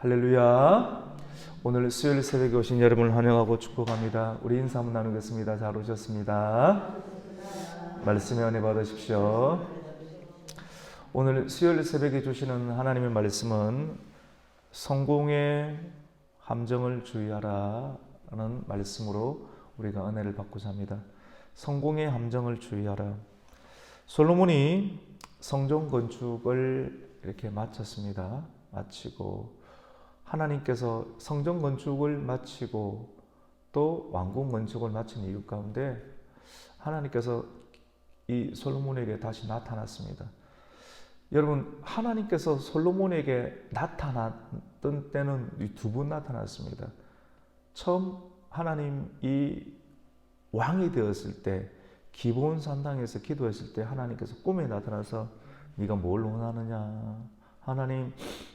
할렐루야. 오늘 수요일 새벽에 오신 여러분을 환영하고 축복합니다. 우리 인사 한번 나누겠습니다. 잘 오셨습니다. 말씀의 은혜 받으십시오. 오늘 수요일 새벽에 주시는 하나님의 말씀은 성공의 함정을 주의하라 라는 말씀으로 우리가 은혜를 받고자 합니다. 성공의 함정을 주의하라. 솔로몬이 성전 건축을 이렇게 마쳤습니다. 마치고 하나님께서 성전 건축을 마치고 또 왕궁 건축을 마친 이유 가운데 하나님께서 이 솔로몬에게 다시 나타났습니다. 여러분, 하나님께서 솔로몬에게 나타났던 때는 두 번 나타났습니다. 처음 하나님이 왕이 되었을 때 기브온 산당에서 기도했을 때 하나님께서 꿈에 나타나서 네가 뭘 원하느냐, 하나님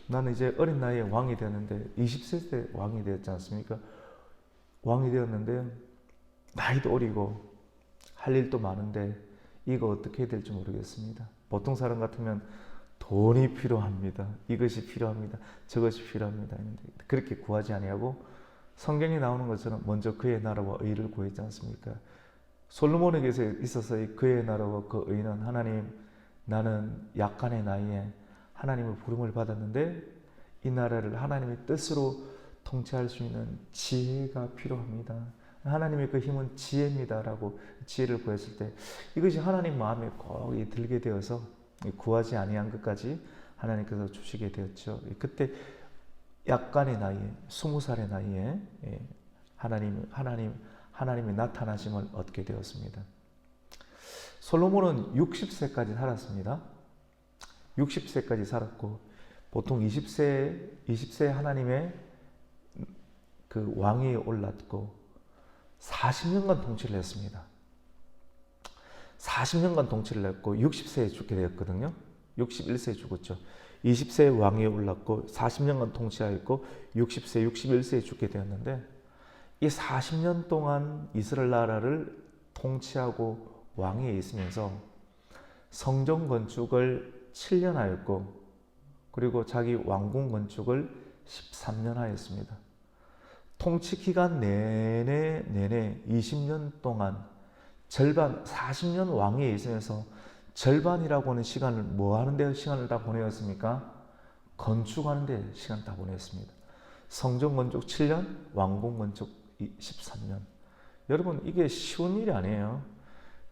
나는 이제 어린 나이에 왕이 되었는데 20세 때 왕이 되었지 않습니까? 왕이 되었는데 나이도 어리고 할 일도 많은데 이거 어떻게 해야 될지 모르겠습니다. 보통 사람 같으면 돈이 필요합니다. 이것이 필요합니다. 저것이 필요합니다. 그렇게 구하지 아니하고 성경에 나오는 것처럼 먼저 그의 나라와 의를 구했지 않습니까? 솔로몬에게 있어서 그의 나라와 그 의는 하나님, 나는 약간의 나이에 하나님의 부름을 받았는데 이 나라를 하나님의 뜻으로 통치할 수 있는 지혜가 필요합니다. 하나님의 그 힘은 지혜입니다 라고 지혜를 구했을 때 이것이 하나님 마음에 꼭 들게 되어서 구하지 아니한 것까지 하나님께서 주시게 되었죠. 그때 약간의 나이에 20살의 나이에 하나님의 나타나심을 얻게 되었습니다. 솔로몬은 60세까지 살았습니다. 60세까지 살았고 보통 20세 하나님의 그 왕위에 올랐고 40년간 통치를 했습니다. 40년간 통치를 했고 60세에 죽게 되었거든요. 61세에 죽었죠. 20세에 왕위에 올랐고 40년간 통치하였고 60세, 61세에 죽게 되었는데 이 40년 동안 이스라엘 나라를 통치하고 왕위에 있으면서 성전 건축을 7년 하였고 그리고 자기 왕궁 건축을 13년 하였습니다. 통치 기간 내내 20년 동안 절반 40년 왕위에 있으면서 절반이라고 하는 시간을 뭐 하는 데 시간을 다 보내었습니까? 건축하는 데 시간 다 보냈습니다. 성전 건축 7년, 왕궁 건축 13년. 여러분, 이게 쉬운 일이 아니에요.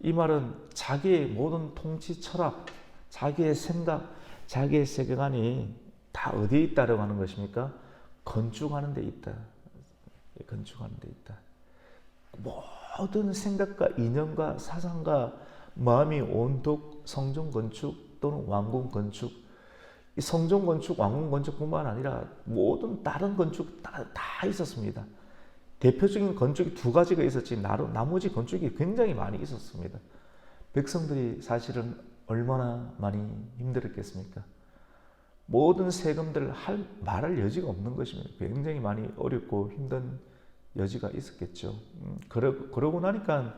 이 말은 자기의 모든 통치 철학, 자기의 생각, 자기의 세계관이 다 어디에 있다라고 하는 것입니까? 건축하는 데 있다. 건축하는 데 있다. 모든 생각과 이념과 사상과 마음이 온통 성전 건축 또는 왕궁 건축, 이 성전 건축, 왕궁 건축뿐만 아니라 모든 다른 건축 다 있었습니다. 대표적인 건축이 두 가지가 있었지 나머지 건축이 굉장히 많이 있었습니다. 백성들이 사실은 얼마나 많이 힘들었겠습니까? 모든 세금들을 말할 여지가 없는 것입니다. 굉장히 많이 어렵고 힘든 여지가 있었겠죠. 그러고 나니까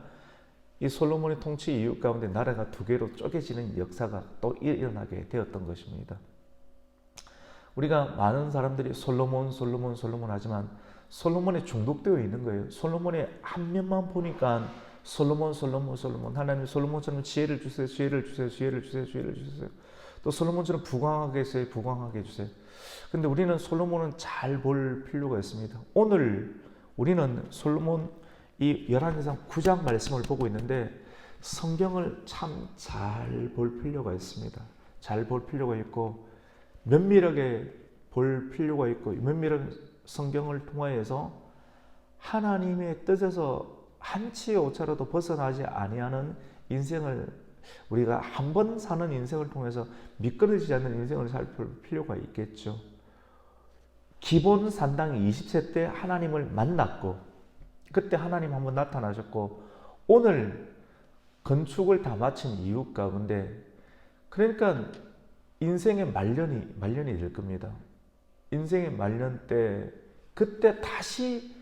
이 솔로몬의 통치 이후 가운데 나라가 두 개로 쪼개지는 역사가 또 일어나게 되었던 것입니다. 우리가 많은 사람들이 솔로몬 하지만 솔로몬에 중독되어 있는 거예요. 솔로몬의 한 면만 보니까 솔로몬 하나님 솔로몬처럼 지혜를 주세요. 또 솔로몬처럼 부강하게 해주세요. 근데 우리는 솔로몬은 잘 볼 필요가 있습니다. 오늘 우리는 솔로몬 이 열왕기상 9장 말씀을 보고 있는데 성경을 참 잘 볼 필요가 있습니다. 잘 볼 필요가 있고 면밀하게 볼 필요가 있고 면밀한 성경을 통하여서 하나님의 뜻에서 한치의 오차라도 벗어나지 아니하는 인생을 우리가 한 번 사는 인생을 통해서 미끄러지지 않는 인생을 살필 필요가 있겠죠. 기브온 산당이 20세 때 하나님을 만났고 그때 하나님 한번 나타나셨고 오늘 건축을 다 마친 이유 가운데 그러니까 인생의 말년이 될 겁니다. 인생의 말년 때 그때 다시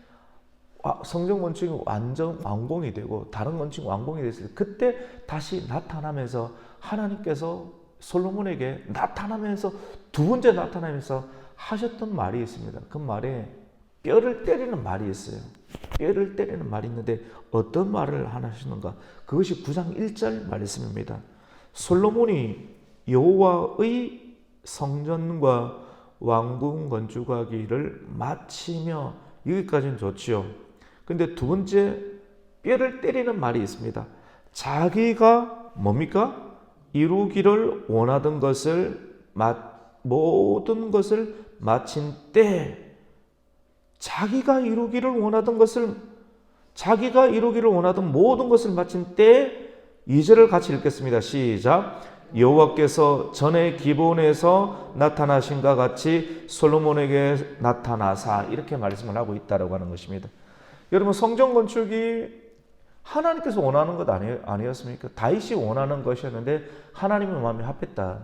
성전 건축이 완전 완공이 되고 다른 건축이 완공이 됐을 때 그때 다시 나타나면서 하나님께서 솔로몬에게 나타나면서 두 번째 나타나면서 하셨던 말이 있습니다. 그 말에 뼈를 때리는 말이 있어요. 뼈를 때리는 말이 있는데 어떤 말을 하시는가? 그것이 9장 1절 말씀입니다. 솔로몬이 여호와의 성전과 왕궁 건축하기를 마치며, 여기까지는 좋지요. 근데 두 번째 뼈를 때리는 말이 있습니다. 자기가 뭡니까? 이루기를 원하던 것을 모든 것을 마친 때, 자기가 이루기를 원하던 모든 것을 마친 때, 2절을 같이 읽겠습니다. 시작. 여호와께서 전에 기브온에서 나타나신과 같이 솔로몬에게 나타나사, 이렇게 말씀을 하고 있다라고 하는 것입니다. 여러분, 성전 건축이 하나님께서 원하는 것 아니었습니까? 다윗이 원하는 것이었는데 하나님의 마음에 합했다.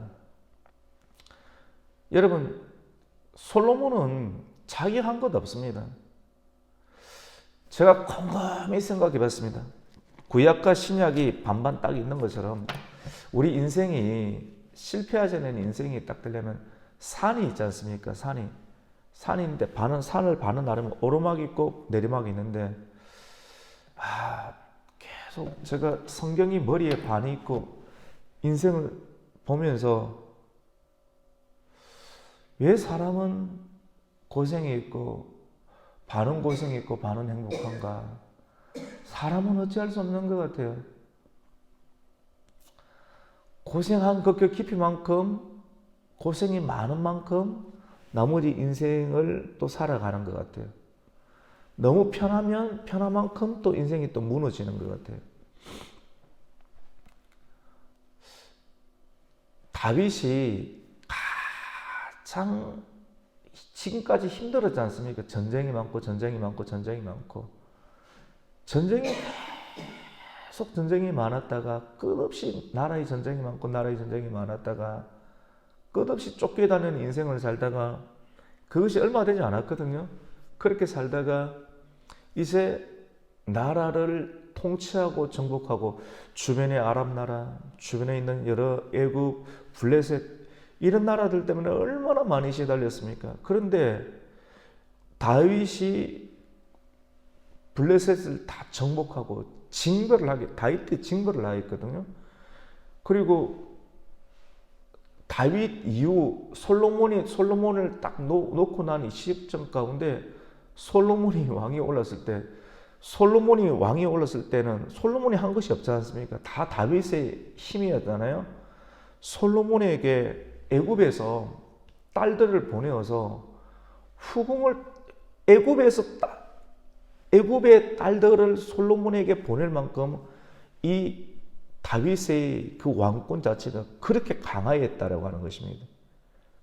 여러분, 솔로몬은 자기 한 것 없습니다. 제가 곰곰이 생각해 봤습니다. 구약과 신약이 반반 딱 있는 것처럼 우리 인생이, 실패하지 않는 인생이 딱 되려면 산이 있지 않습니까? 산인데 산을 반은 나르면 오르막이 있고 내리막이 있는데, 계속 제가 성경이 머리에 반이 있고 인생을 보면서 왜 사람은 고생이 있고 반은 고생이 있고 반은 행복한가? 사람은 어찌할 수 없는 것 같아요. 고생한 그 깊이만큼, 고생이 많은 만큼 나머지 인생을 또 살아가는 것 같아요. 너무 편하면 편한 만큼 또 인생이 또 무너지는 것 같아요. 다윗이 가장 지금까지 힘들었지 않습니까? 전쟁이 많고 계속 전쟁이 많았다가 끝없이 나라의 전쟁이 많았다가 끝없이 쫓겨다니는 인생을 살다가, 그것이 얼마 되지 않았거든요. 그렇게 살다가 이제 나라를 통치하고 정복하고, 주변의 아랍 나라, 주변에 있는 여러 애굽, 블레셋, 이런 나라들 때문에 얼마나 많이 시달렸습니까? 그런데 다윗이 블레셋을 다 정복하고 다윗 징벌을 하였거든요. 그리고 다윗 이후 솔로몬을 딱 놓고 난 이 시점 가운데 솔로몬이 왕이 올랐을 때는 솔로몬이 한 것이 없지 않습니까? 다 다윗의 힘이었잖아요. 솔로몬에게 애굽에서 딸들을 보내어서 애굽의 딸들을 솔로몬에게 보낼 만큼 이 다윗의 그 왕권 자체가 그렇게 강하였다라고 하는 것입니다.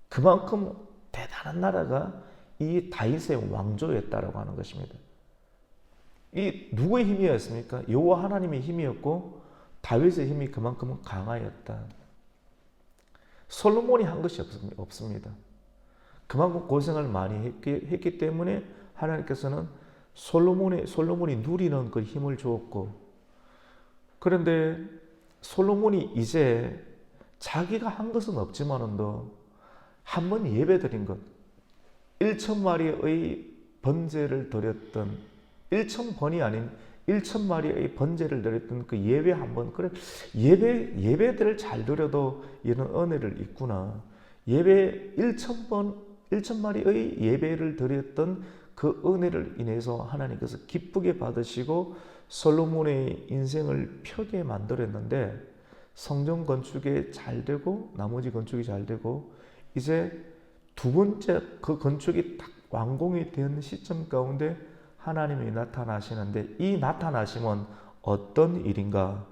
그만큼 대단한 나라가 이 다윗의 왕조였다라고 하는 것입니다. 이 누구의 힘이었습니까? 여호와 하나님의 힘이었고 다윗의 힘이 그만큼 강하였다. 솔로몬이 한 것이 없습니다. 그만큼 고생을 많이 했기 때문에 하나님께서는 솔로몬이 누리는 그 힘을 주었고, 그런데 솔로몬이 이제 자기가 한 것은 없지만은도 한 번 예배드린 것, 1,000마리의 번제를 드렸던, 1,000번이 아닌 1,000마리의 번제를 드렸던 그 예배 한 번, 그래, 예배들을 잘 드려도 이런 은혜를 있구나. 1,000마리의 예배를 드렸던 그 은혜를 인해서 하나님께서 기쁘게 받으시고 솔로몬의 인생을 펴게 만들었는데, 성전 건축이 잘 되고 나머지 건축이 잘 되고, 이제 두 번째 그 건축이 딱 완공이 된 시점 가운데 하나님이 나타나시는데, 이 나타나심은 어떤 일인가?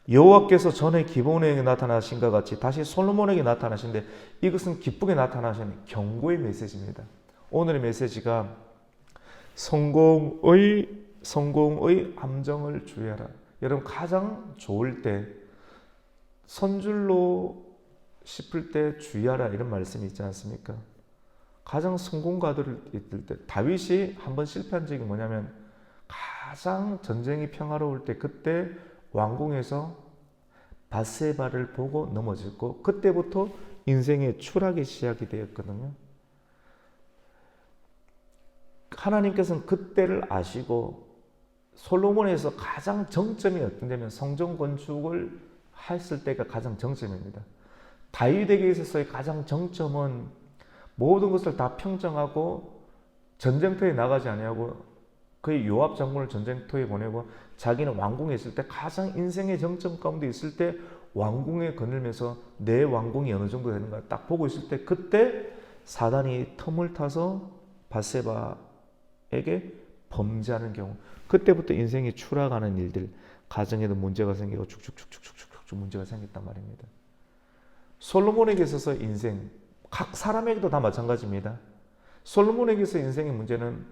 여호와께서 전에 기브온에게 나타나신과 같이 다시 솔로몬에게 나타나신데, 이것은 기쁘게 나타나시는 경고의 메시지입니다. 오늘의 메시지가 성공의 함정을 주의하라. 여러분, 가장 좋을 때, 선줄로 싶을 때 주의하라, 이런 말씀이 있지 않습니까? 가장 성공가들을 있을 때, 다윗이 한번 실패한 적이 뭐냐면, 가장 전쟁이 평화로울 때, 그때 왕궁에서 밧세바를 보고 넘어졌고, 그때부터 인생의 추락이 시작이 되었거든요. 하나님께서는 그때를 아시고 솔로몬에서 가장 정점이 어떤 데면 성전 건축을 했을 때가 가장 정점입니다. 다윗에게 있어서의 가장 정점은 모든 것을 다 평정하고 전쟁터에 나가지 아니하고 그의 요압 장군을 전쟁터에 보내고 자기는 왕궁에 있을 때 가장 인생의 정점 가운데 있을 때 왕궁에 거닐면서 내 왕궁이 어느 정도 되는가 딱 보고 있을 때 그때 사단이 틈을 타서 밧세바에게 범죄하는 경우, 그때부터 인생이 추락하는 일들, 가정에도 문제가 생기고 쭉쭉쭉쭉쭉쭉 문제가 생겼단 말입니다. 솔로몬에게 있어서 인생, 각 사람에게도 다 마찬가지입니다. 솔로몬에게 있어 인생의 문제는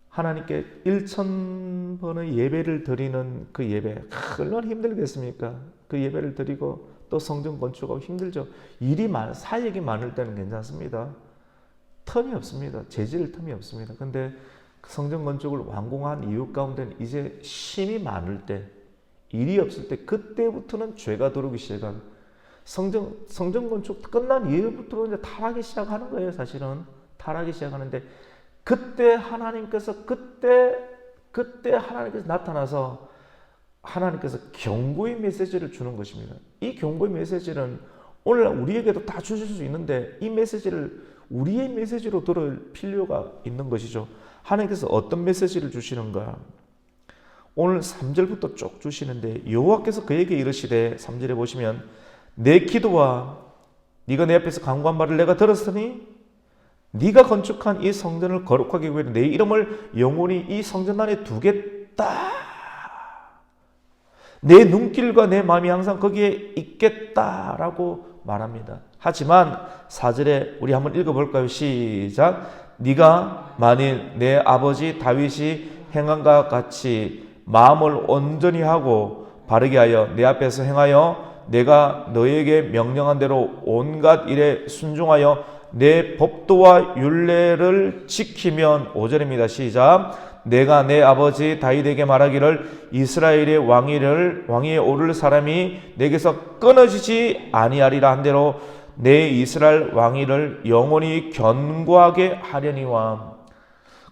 하나님께 1000번의 예배를 드리는 그 예배, 얼마나 힘들겠습니까? 그 예배를 드리고 또 성전 건축하고 힘들죠. 사역이 많을 때는 괜찮습니다. 틈이 없습니다. 재질 틈이 없습니다. 근데 성전 건축을 완공한 이유 가운데는 이제 힘이 많을 때, 일이 없을 때, 그때부터는 죄가 들어오기 시작하고 성전 건축 끝난 이후부터는 이제 타락이 시작하는 거예요. 사실은 타락이 시작하는데 그때 하나님께서 나타나서 하나님께서 경고의 메시지를 주는 것입니다. 이 경고의 메시지는 오늘 우리에게도 다 주실 수 있는데 이 메시지를 우리의 메시지로 들을 필요가 있는 것이죠. 하나님께서 어떤 메시지를 주시는가? 오늘 3절부터 쭉 주시는데 여호와께서 그에게 이르시되 3절에 보시면 내 기도와 네가 내 앞에서 간구한 말을 내가 들었으니 네가 건축한 이 성전을 거룩하게 위해 내 이름을 영원히 이 성전 안에 두겠다. 내 눈길과 내 마음이 항상 거기에 있겠다라고 말합니다. 하지만 4절에 우리 한번 읽어볼까요? 시작. 네가 만일 내 아버지 다윗이 행한 것 같이 마음을 온전히 하고 바르게 하여 내 앞에서 행하여 내가 너에게 명령한 대로 온갖 일에 순종하여 내 법도와 율례를 지키면 5절입니다. 시작. 내가 내 아버지 다윗에게 말하기를 이스라엘의 왕위에 오를 사람이 내게서 끊어지지 아니하리라 한 대로 내 이스라엘 왕위를 영원히 견고하게 하려니와.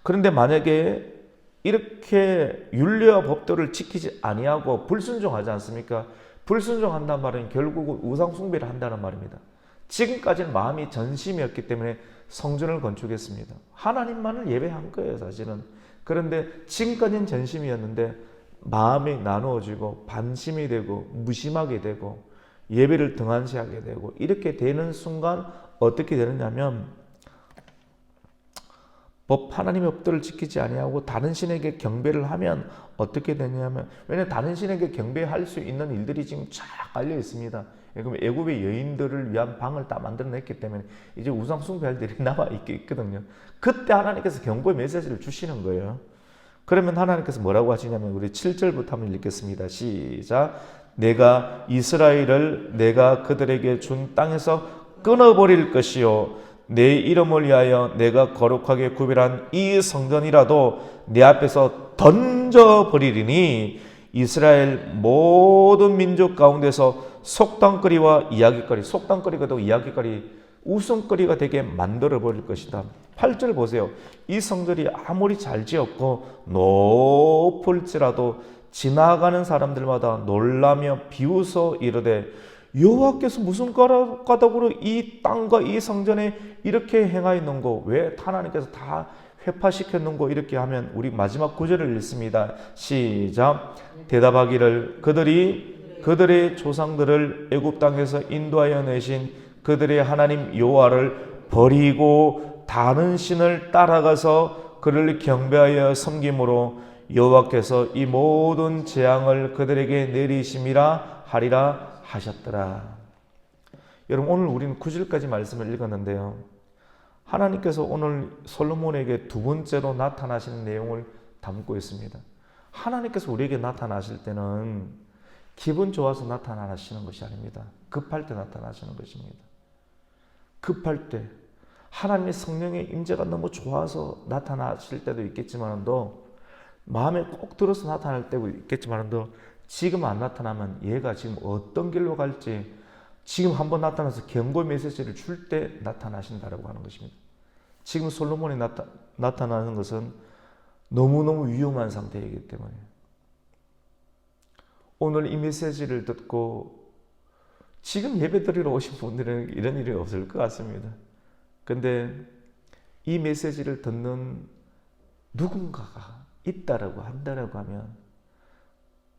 그런데 만약에 이렇게 율례와 법도를 지키지 아니하고 불순종하지 않습니까? 불순종한다는 말은 결국은 우상숭배를 한다는 말입니다. 지금까지는 마음이 전심이었기 때문에 성전을 건축했습니다. 하나님만을 예배한 거예요, 사실은. 그런데 지금까지는 전심이었는데 마음이 나누어지고 반심이 되고 무심하게 되고 예배를 등한시하게 되고 이렇게 되는 순간 어떻게 되느냐면 하나님의 법도를 지키지 아니하고 다른 신에게 경배를 하면 어떻게 되냐면, 왜냐하면 다른 신에게 경배할 수 있는 일들이 지금 쫙 깔려 있습니다. 그럼 애굽의 여인들을 위한 방을 다 만들어냈기 때문에 이제 우상 숭배할 일이 남아 있거든요. 그때 하나님께서 경고의 메시지를 주시는 거예요. 그러면 하나님께서 뭐라고 하시냐면 우리 7절부터 한번 읽겠습니다. 시작. 내가 이스라엘을 내가 그들에게 준 땅에서 끊어버릴 것이요 내 이름을 위하여 내가 거룩하게 구별한 이 성전이라도 내 앞에서 던져버리리니 이스라엘 모든 민족 가운데서 속담거리와 이야기거리, 속담거리가 이야기거리, 웃음거리가 되게 만들어버릴 것이다. 8절 보세요. 이 성전이 아무리 잘 지었고 높을지라도 지나가는 사람들마다 놀라며 비웃어 이르되 여호와께서 무슨 까닭으로 이 땅과 이 성전에 이렇게 행하였는고, 왜 하나님께서 다 회파시켰는고, 이렇게 하면 우리 마지막 구절을 읽습니다. 시작. 대답하기를 그들이 그들의 조상들을 애굽 땅에서 인도하여 내신 그들의 하나님 여호와를 버리고 다른 신을 따라가서 그를 경배하여 섬김으로 여호와께서 이 모든 재앙을 그들에게 내리심이라 하리라 하셨더라. 여러분, 오늘 우리는 9절까지 말씀을 읽었는데요, 하나님께서 오늘 솔로몬에게 두 번째로 나타나시는 내용을 담고 있습니다. 하나님께서 우리에게 나타나실 때는 기분 좋아서 나타나시는 것이 아닙니다. 급할 때 나타나시는 것입니다. 급할 때 하나님의 성령의 임재가 너무 좋아서 나타나실 때도 있겠지만도, 마음에 꼭 들어서 나타날 때도 있겠지만도, 지금 안 나타나면 얘가 지금 어떤 길로 갈지 지금 한번 나타나서 경고 메시지를 줄 때 나타나신다라고 하는 것입니다. 지금 솔로몬이 나타나는 것은 너무너무 위험한 상태이기 때문에 오늘 이 메시지를 듣고 지금 예배드리러 오신 분들은 이런 일이 없을 것 같습니다. 근데 이 메시지를 듣는 누군가가 있다라고 한다라고 하면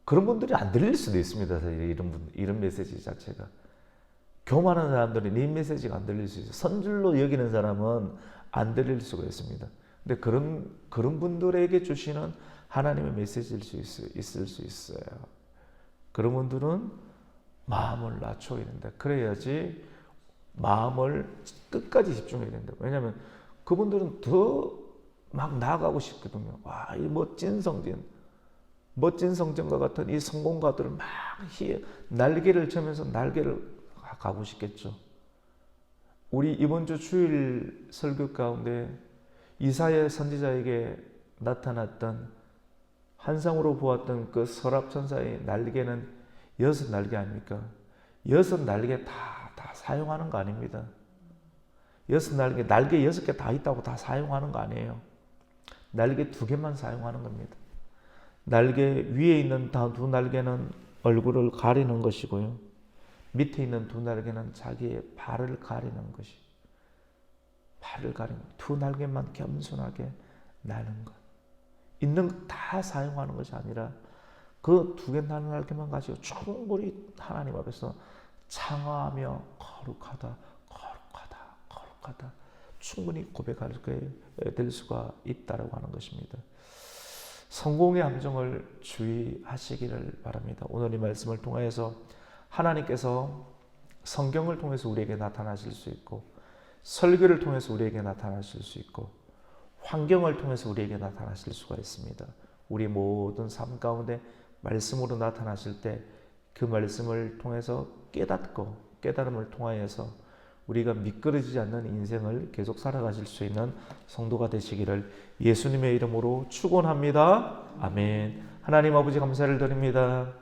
그런 분들이 안 들릴 수도 있습니다. 사실 이런 메시지 자체가. 교만한 사람들은 이 메시지가 안 들릴 수 있어요. 선줄로 여기는 사람은 안 들릴 수가 있습니다. 근데 그런 분들에게 주시는 하나님의 메시지일 수 있을 수 있어요. 그런 분들은 마음을 낮춰야 된다. 그래야지 마음을 끝까지 집중해야 된다. 왜냐하면 그분들은 더 막 나아가고 싶거든요. 와, 이 멋진 성전과 같은 이 성공가들을 막 날개를 쳐면서 날개를 가고 싶겠죠. 우리 이번 주 주일 설교 가운데 이사야 선지자에게 나타났던 환상으로 보았던 그 서랍천사의 날개는 6날개 아닙니까? 6날개 다 사용하는 거 아닙니다. 6날개, 날개 6개 다 있다고 다 사용하는 거 아니에요. 날개 2개만 사용하는 겁니다. 날개 위에 있는 2날개는 얼굴을 가리는 것이고요. 밑에 있는 2날개는 자기의 발을 가리는 것이. 발을 가리는 2날개만 겸손하게 나는 것. 있는 것 다 사용하는 것이 아니라 그 2개 날개만 가지고 충분히 하나님 앞에서 창화하며 거룩하다, 거룩하다, 거룩하다. 충분히 고백하게 될 수가 있다라고 하는 것입니다. 성공의 함정을 주의하시기를 바랍니다. 오늘 이 말씀을 통해서 하나님께서 성경을 통해서 우리에게 나타나실 수 있고 설교를 통해서 우리에게 나타나실 수 있고 환경을 통해서 우리에게 나타나실 수가 있습니다. 우리 모든 삶 가운데 말씀으로 나타나실 때 그 말씀을 통해서 깨달음을 통하여서 우리가 미끄러지지 않는 인생을 계속 살아가실 수 있는 성도가 되시기를 예수님의 이름으로 축원합니다. 아멘. 하나님 아버지 감사를 드립니다.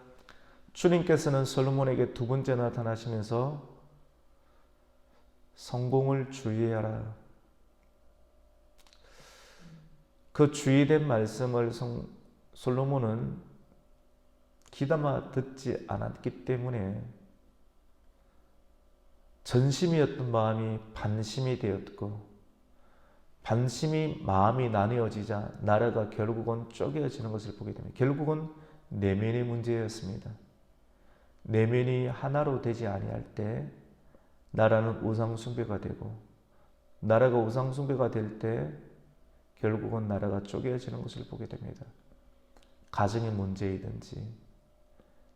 주님께서는 솔로몬에게 2번째 나타나시면서 성공을 주의하라. 그 주의된 말씀을 솔로몬은 귀담아 듣지 않았기 때문에 전심이었던 마음이 반심이 되었고 반심이 마음이 나뉘어지자 나라가 결국은 쪼개어지는 것을 보게 됩니다. 결국은 내면의 문제였습니다. 내면이 하나로 되지 아니할 때 나라는 우상숭배가 되고 나라가 우상숭배가 될 때 결국은 나라가 쪼개어지는 것을 보게 됩니다. 가정의 문제이든지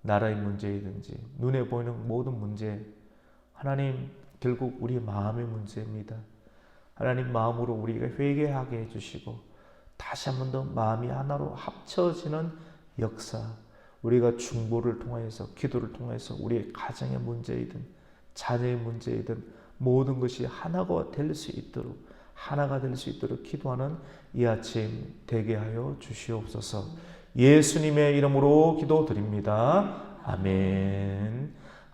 나라의 문제이든지 눈에 보이는 모든 문제 하나님 결국 우리 마음의 문제입니다. 하나님 마음으로 우리가 회개하게 해주시고 다시 한 번 더 마음이 하나로 합쳐지는 역사 우리가 중보를 통해서 기도를 통해서 우리의 가정의 문제이든 자녀의 문제이든 모든 것이 하나가 될 수 있도록 기도하는 이 아침 되게 하여 주시옵소서. 예수님의 이름으로 기도드립니다. 아멘.